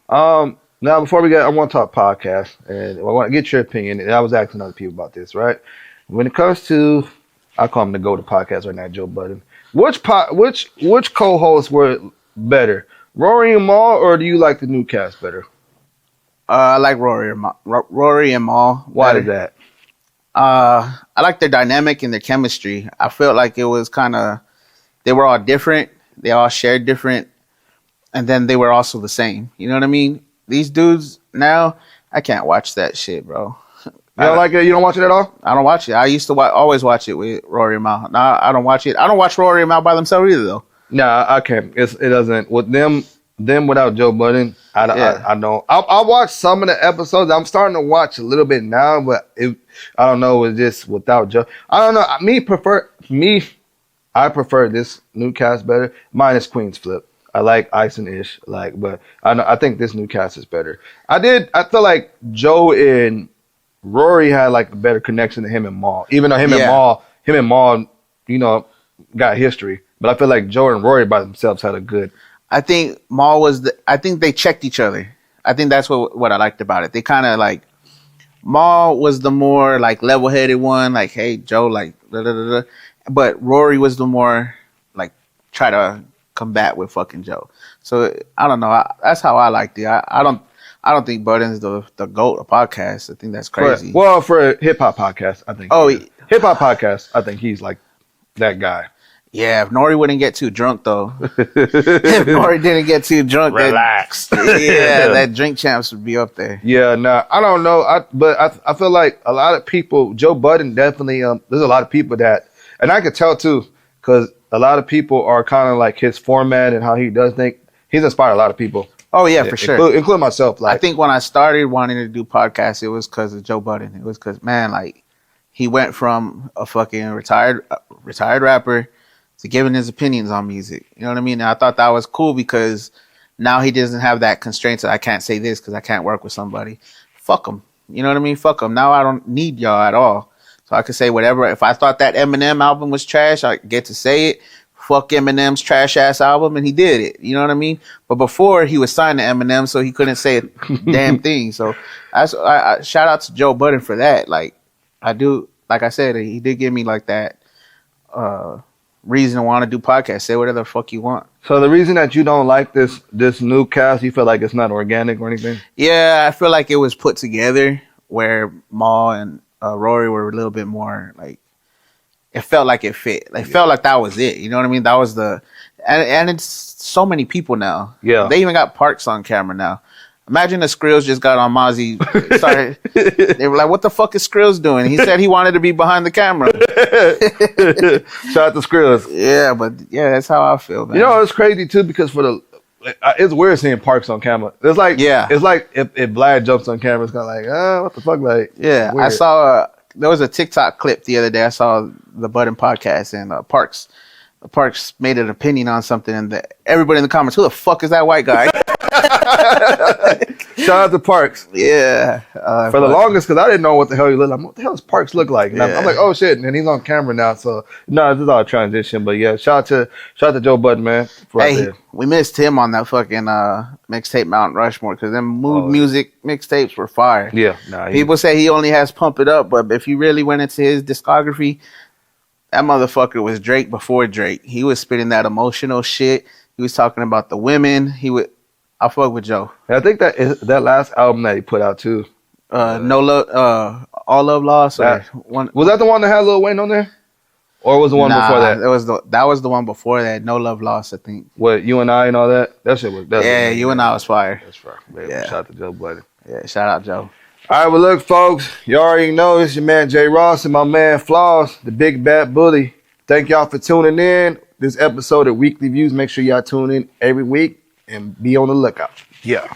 Now before I want to talk podcast, and I want to get your opinion. And I was asking other people about this, right? When it comes to, I call him the go-to podcast right now, Joe Budden. Which co-hosts were better, Rory and Mal, or do you like the new cast better? I like Rory and Mal. Why is that? I like their dynamic and their chemistry. I felt like it was kind of, they were all different. They all shared different, and then they were also the same. You know what I mean? These dudes now, I can't watch that shit, bro. You don't like it? You don't watch it at all? I don't watch it. I used to always watch it with Rory and Mal. Now I don't watch it. I don't watch Rory and Mal by themselves either, though. Nah, I can't. It doesn't. With them without Joe Budden, I don't. I watch some of the episodes. I'm starting to watch a little bit now, but I don't know. It's just without Joe. I don't know. I prefer this new cast better. Minus Queen's Flip. I like Ice and Ish, but I think this new cast is better. I feel like Joe and Rory had like a better connection to him and Mal. Even though him and Mal, you know, got history. But I feel like Joe and Rory by themselves had a good. I think Mal I think they checked each other. I think that's what I liked about it. They kind of like, Mal was the more like level-headed one, like, hey, Joe, like, da, da, da, da. But Rory was the more like try to combat with fucking Joe. So I don't know. That's how I liked it. I don't think Budden's the GOAT of podcast. I think that's crazy. For a hip hop podcast, I think. Hip hop podcast, I think he's like that guy. Yeah, if Nori wouldn't get too drunk though. If Nori didn't get too drunk, relax. That Drink Champs would be up there. Yeah, I don't know. But I feel like a lot of people, Joe Budden definitely. There's a lot of people that, and I could tell too, because a lot of people are kind of like his format and how he does things. He's inspired a lot of people. Oh yeah, for sure, including myself. Like, I think when I started wanting to do podcasts, it was because of Joe Budden. It was because, man, like, he went from a fucking retired rapper to giving his opinions on music. You know what I mean? And I thought that was cool because now he doesn't have that constraint that I can't say this because I can't work with somebody. Fuck him. You know what I mean? Fuck him. Now I don't need y'all at all. So I could say whatever. If I thought that Eminem album was trash, I get to say it. Fuck Eminem's trash ass album, and he did it. You know what I mean? But before, he was signed to Eminem, so he couldn't say a damn thing. So I shout out to Joe Budden for that. Like, I do, like I said, he did give me like that reason to want to do podcasts. Say whatever the fuck you want. So the reason that you don't like this new cast, you feel like it's not organic or anything? Yeah, I feel like it was put together where Mal and Rory were a little bit more like, it felt like it fit. It felt like that was it. You know what I mean? That was and it's so many people now. Yeah. They even got Parks on camera now. Imagine the Skrills just got on Mozzie. They were like, what the fuck is Skrills doing? He said he wanted to be behind the camera. Shout out to Skrills. Yeah, but yeah, that's how I feel, man. You know, it's crazy too because it's weird seeing Parks on camera. It's like, it's like if Vlad jumps on camera, it's kind of like, what the fuck? Like, yeah, weird. I saw there was a TikTok clip the other day. I saw the Budden podcast and Parks made an opinion on something, and everybody in the comments, who the fuck is that white guy? Shout out to Parks. Yeah. For the longest, because I didn't know what the hell he looked like. What the hell does Parks look like? And I'm like, oh shit, and he's on camera now. So no, this is all a transition. But yeah, shout out to Joe Budden, man. Hey, we missed him on that fucking mixtape Mount Rushmore because them mood music mixtapes were fire. Yeah, people say he only has Pump It Up, but if you really went into his discography, that motherfucker was Drake before Drake. He was spitting that emotional shit. He was talking about the women. I fuck with Joe. I think that last album that he put out too. No Love, All Love Lost. Was that the one that had Lil Wayne on there? Or was the one before that? That was the one before that. No Love Lost, I think. What, You and I and all that? That shit was. You and I was fire. That's fire. Yeah. Shout out to Joe Budden. Yeah, shout out Joe. All right, well, look, folks, you already know it's your man Jay Ross and my man Flawz, the big bad bully. Thank y'all for tuning in. This episode of Weekly Views. Make sure y'all tune in every week and be on the lookout. Yeah.